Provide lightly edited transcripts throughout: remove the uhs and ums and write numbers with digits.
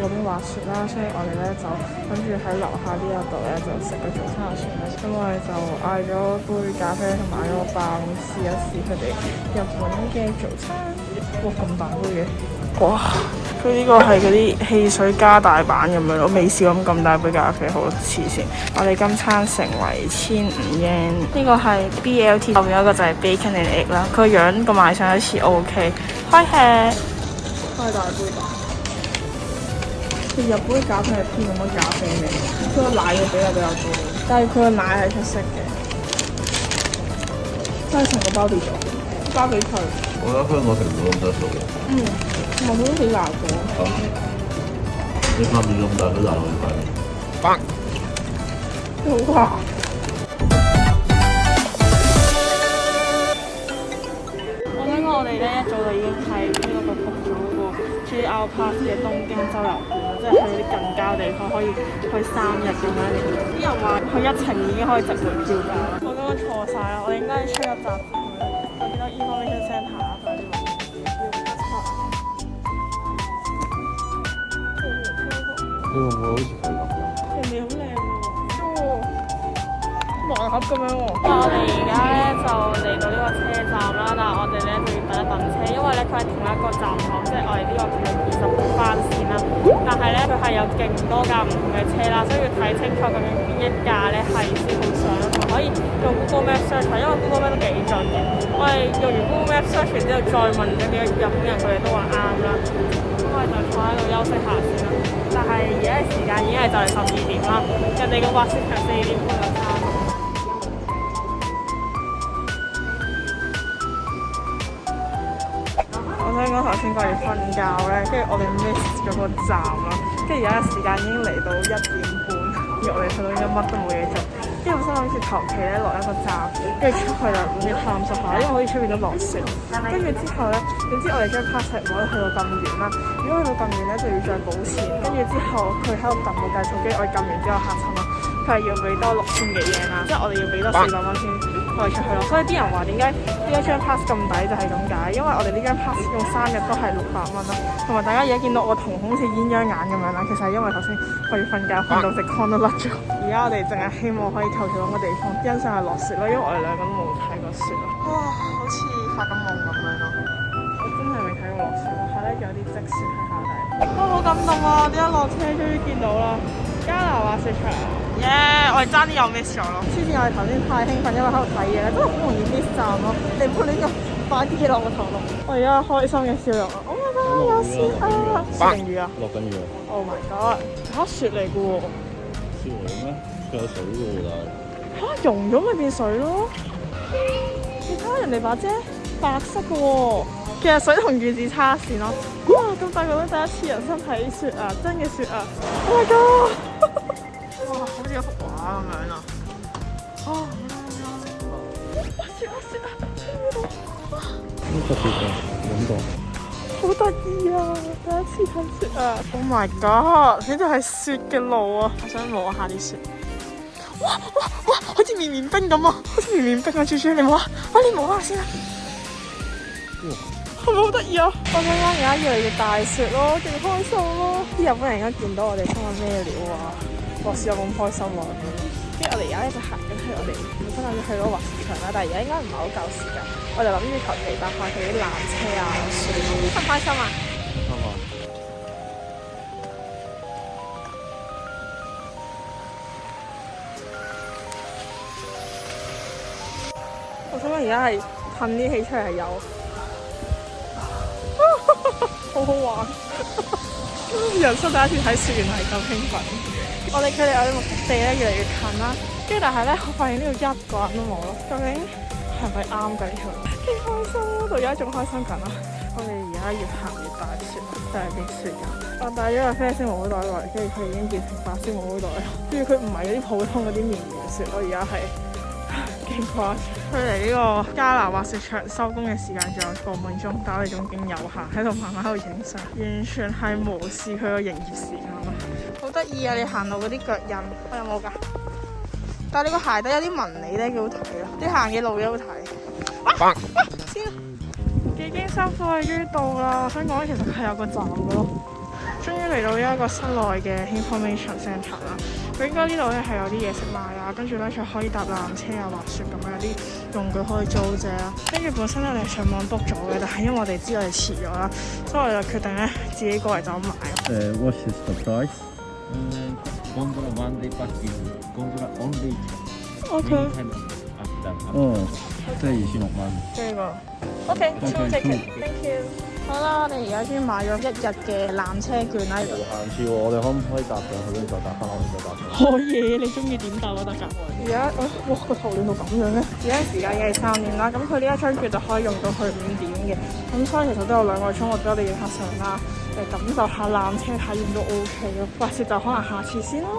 嗰邊滑雪啦，所以我哋咧就諗住喺樓下呢一度咧就食個早餐就算啦。咁我哋就嗌咗杯咖啡同埋咗個包，試一試佢哋日本嘅早餐。哇，咁大杯嘅！哇，佢呢個係嗰啲汽水加大版咁樣咯，未試過咁大杯咖啡，好黐線。我哋今餐成為1500 yen，呢個係 BLT， 後面有一個就係 bacon and egg 啦，佢個樣個賣相好似 OK， 開吃。開大杯吧。佢日本咖啡係偏咁多咖啡味，佢個奶嘅比例比較多，但係佢個奶係出色嘅。真係成個包跌咗，包幾脆。我覺得香港成個咁質素嘅。同埋佢都幾辣嘅。你塊面咁大都辣落去塊面。棒！好滑。我想講我哋咧一早就已經喺呢個book咗嗰個 JR Pass 嘅東京周遊券啦，即係去啲近郊地方可以去3日咁樣。啲人話去1程已經可以值回票價啦。我剛剛錯晒啦，我哋應該出一集先嘅。我見到 information centre 啊，就喺呢度。你會唔會好似佢咁？人哋好靚喎，盲盒咁樣喎。我哋而家咧就嚟到呢個車站啦，但係我哋咧就要等車，因為咧佢係同一個站口，即係我哋呢個叫20號班線啦。但係咧佢係有勁多架唔同嘅車啦，所以要睇清楚究竟邊一架咧係先好上，同埋可以用 Google Map search，因為 Google Map 都幾準嘅。我哋用完 Google Map search 完之後，再問咗幾個日本人，佢哋都話啱啦。咁我哋就坐喺度休息下先啦。但係而家嘅時間已經係就嚟12點啦，人哋個滑雪場4點半就閂。我想講頭先掛住瞓覺咧，跟住我哋 miss 咗個站啦，跟住而家嘅時間已經嚟到1點半，而我哋去到應該乜都冇嘢做，跟住我心諗住求其咧落一個站，跟住出去就諗住探索下，因為好似出邊都落雪，跟住之後咧，點知我哋張 pass 唔可以去到咁遠啦，如果去到咁遠咧就要再補錢，跟住之後佢喺度撳個計數機，我哋撳完之後嚇親啦，佢係要俾多6000幾yen啦，即係我哋要俾多400蚊先可以出去咯，所以啲人話點解呢一張 pass 咁抵就係咁解，因為我哋呢張 pass 用3日都係600蚊啦，同埋大家而家見到我瞳孔好似鴛鴦眼咁樣啦，其實係因為頭先我要瞓覺瞓到隻 con 都甩咗，而家我哋淨係希望可以求其揾個地方欣賞下落雪咯，因為我哋兩個都冇睇過雪咯，哇，好似發緊夢咁樣咯，我真係未睇過落雪咯，係咧有啲積雪喺下底，哇，好感動啊！點解落車終於見到啦？加拿大滑雪場，耶！我哋爭啲又 miss 咗咯。之前我哋頭先太興奮，因為喺度睇嘢咧，真係好容易 miss 站咯。你唔好亂咁擺啲嘢落個頭度。我而家開心嘅笑容啊 ！Oh my god！有雪啊！落緊雨啊！落緊雨啊 ！Oh my god！嚇雪嚟嘅喎。雪嚟嘅咩？佢有水嘅喎，但係嚇溶咗咪變水咯？你睇下人哋把遮白色嘅喎。其實水同雨只差一線咯。哇！咁大個都第一次人生睇雪啊，真嘅雪啊 ！Oh my god！ 哇，好似一幅畫咁樣啊！哦，好靚啊！雪啊雪啊！呢個雪啊，揾到。好得意啊！第一次睇雪啊 ！Oh my god！呢度係雪嘅路啊！我想摸下啲雪。哇哇哇！好似綿綿冰咁啊！好似綿綿冰啊！豬豬，你摸下，你摸下先啊！係咪好得意啊？我想講而家越嚟越大雪咯，勁開心咯！啲日本人而家見到我哋心諗咩料啊？落雪有咁開心啊！跟住我哋而家咧就行緊去我哋本身諗住去嗰個滑雪場啦，但係而家應該唔係好夠時間，我就諗住求其搭下佢啲纜車啊，雪開唔開心啊？開心。我想講而家係噴啲氣出嚟係有。好好玩，人生第一次睇雪原來係咁興奮。我哋距離我哋目的地咧越嚟越近啦，跟住但係咧我發現呢度一個人都冇咯，究竟係咪啱㗎呢條？幾開心啊！到而家仲開心緊啊！我哋而家越行越大雪，就係啲雪人。我帶咗個啡色毛袋落嚟，跟住佢已經變成白色毛袋啦。跟住佢唔係嗰啲普通嗰啲綿綿雪，我而家係。勁誇張！距離呢個加拿滑雪場收工嘅時間仲有個半鐘，但我哋仲勁有限喺度慢慢喺度影相，完全係無視佢個營業時間咯。好得意啊！你行路嗰啲腳印，我有冇㗎？但係你個鞋底有啲紋理咧，幾好睇啊！你行嘅路幾好睇。先幾經辛苦，我哋終於到啦！我想講其實係有個站嘅咯。終於嚟到呢一個室內嘅 information centre 啦。佢應該呢度咧係有啲嘢食賣啊，跟住咧就可以搭纜車啊、滑雪咁樣，有啲用具可以租借啦。跟住本身咧我哋上網 book 咗嘅，但係因為我哋知我哋遲咗啦，所以我哋就決定咧自己過嚟就咁買。What is the price? Gondola one day pass is gondola only. OK。哦，即係26蚊。呢個 OK， 超值嘅 ，thank you。好啦，我哋而家先買咗1日嘅纜車券啦。下次我哋可唔可以搭上去，跟住再搭翻我哋再搭上去？可以，你中意點搭都得㗎。而家哇個頭亂到咁樣嘅。而家時間已經係3點啦，咁佢呢一張券就可以用到去5點嘅。咁所以其實都有2個鐘，我覺得我哋要拍相啦，感受下纜車體驗都 OK 咯。滑雪就可能下次先咯。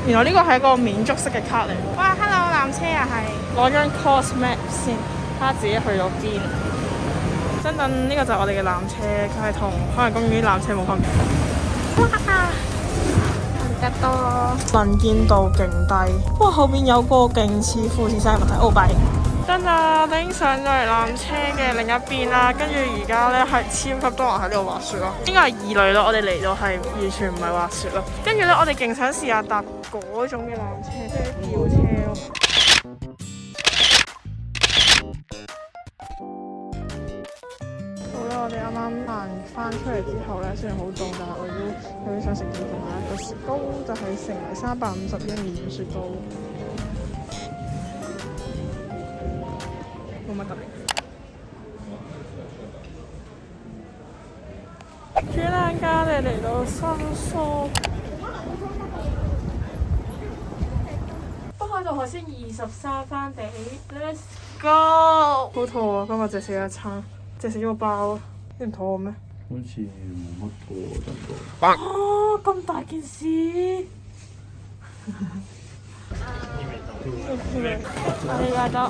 原來呢個係一個免觸式嘅卡嚟。哇 ，Hello， 纜車啊係。攞張 course map 先，睇下自己去到邊。真等呢個就係我哋嘅纜車，佢係同海洋公園啲纜車冇分別。哇！得多。能見度勁低。哇！後面有個勁似富士山物體，奧比。真啊！我已經上咗嚟纜車嘅另一邊啦，跟住而家咧係超級多人喺呢度滑雪咯。應該係2類咯，我哋嚟到係完全唔係滑雪咯。跟住咧，我哋勁想試下搭嗰種嘅纜車，即係吊車咯。好啦，我哋啱啱行翻出嚟之後咧，雖然好凍，但係我都有啲想食點同埋一個雪糕，就係成為350英里嘅雪糕。冇乜特別。轉眼間你嚟到新宿，北海道海鮮23番地 ，Let's go！好肚餓，今日淨食一餐，淨食咗個包，你唔肚餓咩？好似冇乜過真係。啊！咁大件事！ありがとう。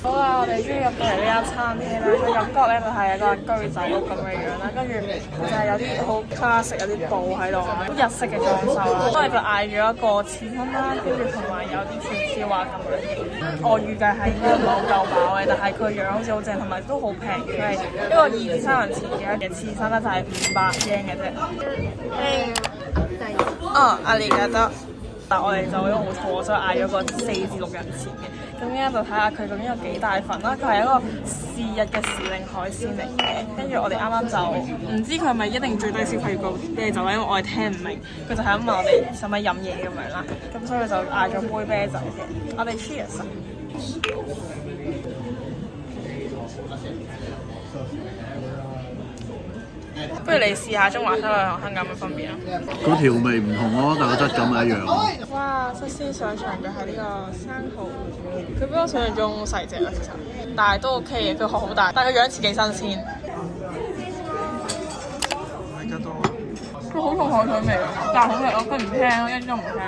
好啦，我哋終於入到嚟呢間餐廳啦。個感覺咧就係一個居酒屋咁嘅樣啦，跟住就係有啲好 classic， 有啲布喺度啦，日式嘅裝修啦。我哋就嗌咗一個刺身啦，跟住同埋有啲串燒啊咁樣嘅。我預計係應該唔係好夠飽嘅，但係佢樣好似好正，同埋都好平。佢係一個2至3人前嘅刺身啦，就係500yen嘅啫。ありがとう。但我哋就因為好肚餓，所以嗌咗個4至6人前嘅。咁依家就睇下佢究竟有幾大份啦。佢係一個是日嘅時令海鮮嚟嘅。跟住我哋啱啱就唔知佢係咪一定最低消費要高啲，跟住就因為我哋聽唔明，佢就係咁問我哋使咪飲嘢咁樣啦。咁所以就嗌咗杯啤酒嘅。我哋 cheers 啊！不如你試下中華西冷同香港有咩分別啊？個調味唔同咯，但係個質感係一樣。哇！率先上場嘅係呢個生蠔，佢比我想象中細隻啦，其實，但係都 OK 嘅。佢殼好大，但係個樣似幾新鮮。佢好重海水味，但係好食咯。佢唔腥咯，一啲都唔腥，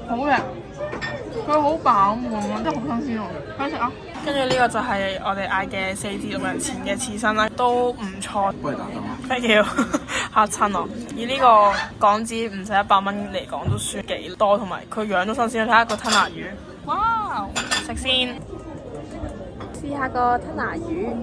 好食。佢好飽滿，真係好新鮮喎！快食啊！跟住呢個就係我哋嗌嘅4至6人前嘅刺身啦，都唔錯。不如打燈啊！Thank you，嚇親我。以呢個港紙唔使100蚊嚟講都算幾多，同埋佢樣都新鮮。睇下個吞拿魚，哇！食先，試下個吞拿魚。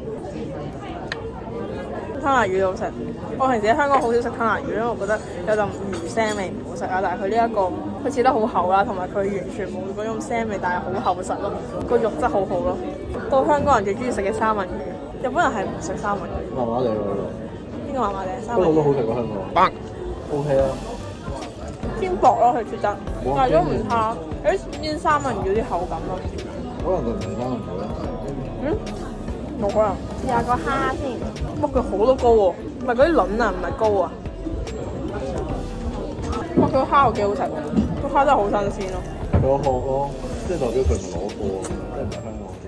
吞拿魚好食。我平時喺香港好少食吞拿魚，因為我覺得有陣魚腥味唔好食啊。但係佢呢一個佢切得好厚啦，同埋佢完全冇嗰種腥味，但係好厚實咯。個肉質好好咯。個香港人最中意食嘅三文魚，日本人係唔食三文魚。麻麻地喎。邊個麻麻地？三不文魚過都好食過香港。OK 啦。偏薄咯，佢切得，但係都唔差。有啲煎三文魚啲口感咯。可能佢唔係三文魚啦。冇可能。試下個蝦先。哇！佢好多膏喎，唔係嗰啲卵啊，唔係膏啊。哇！佢個蝦又幾好食喎，個蝦真係好新鮮咯。佢個殼咯，即係代表佢唔係攞貨，即係唔係香港啲。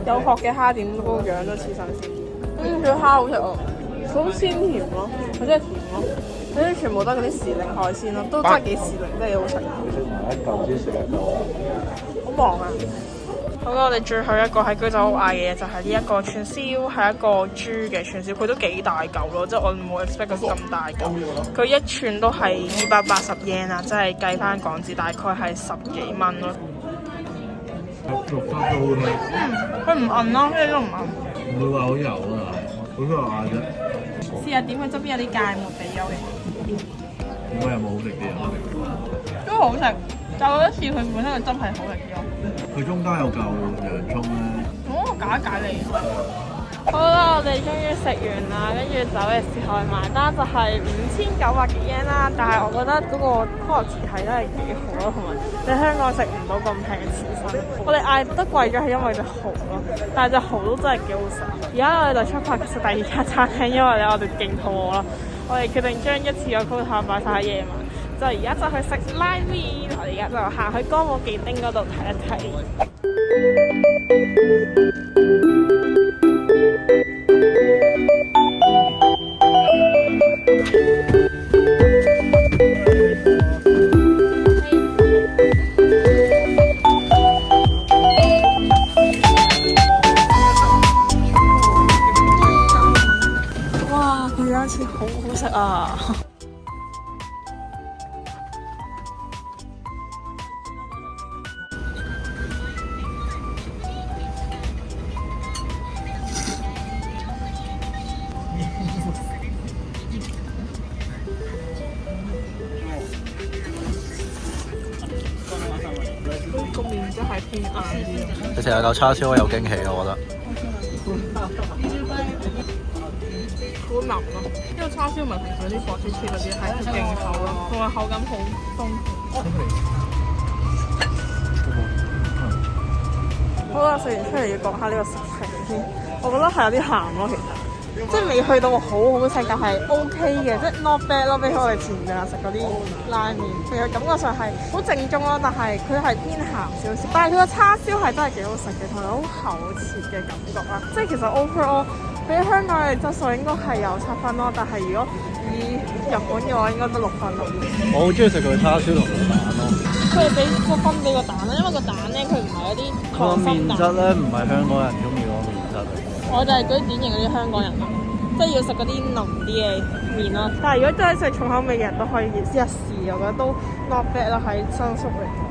有殼嘅蝦點嗰個樣都似新鮮。佢蝦好食喎，好鮮甜咯，佢真係甜咯。嗰啲全部都係嗰啲時令海鮮咯，都真係幾時令，真係幾好食。食埋一嚿先食一嚿。好忙啊！好啦，我哋最後一個喺居酒屋嗌嘅嘢就係呢一個串燒，係一個豬嘅串燒，佢都幾大嚿咯，即係我冇 expect 佢咁大嚿。佢一串都係280 yen 啊，即係計翻港紙大概係10幾蚊咯。肉質都 OK，佢唔韌咯，一啲都唔韌。唔會話好油啊，好出牙啫。試下點佢側邊有啲芥末地優嘅，應該有冇好食啲啊？都好食，但係我覺得似佢本身個汁係好食啲咯。佢中間有嚿洋葱咧。哦，解一解你。好啦，我哋終於食完啦，跟住走嘅時候埋單就係5900幾 yen 啦。但係我覺得嗰個 quality 係真係幾好咯，同埋你香港食唔到咁平嘅刺身。我哋嗌得貴咗係因為隻蠔咯，但係隻蠔都真係幾好食。而家我哋就出發食第二間餐廳，因為咧我哋勁肚餓啦。我哋決定將一次個 quota 擺晒喺夜晚，就而家就去食拉麵。我哋而家就行去歌舞伎町嗰度睇一睇。哇！佢有一次好好食啊！個麵真係偏硬啲。你成日嚿叉燒好有驚喜啊！我覺得。好腍咯，因為叉燒唔係平常啲薄切切嗰啲，係勁厚咯，同埋口感好豐富。好啦，食完出嚟要講下呢個食評先，我覺得係有啲鹹咯，其實即係未去到好好食，但係 OK 嘅，即係 not bad 咯，比起我哋前兩日食嗰啲拉麵，其實感覺上係好正宗咯，但係佢係偏鹹少少，但係佢個叉燒係真係幾好食嘅，同埋好厚切嘅感覺啦，即係其實 overall 比香港嘅質素應該係有7分咯，但係如果以日本嘅話應該得6分咯。我好中意食佢叉燒同個蛋咯。佢係俾個分俾個蛋啦，因為個蛋咧佢唔係嗰啲溏心蛋。個麵質咧唔係香港人中意嗰個麵質嚟。我就係嗰啲典型嗰啲香港人咯，即係要食嗰啲濃啲嘅麵咯。但係如果真係食重口味嘅人都可以試一試，我覺得都 not bad 啦，喺新宿嚟講。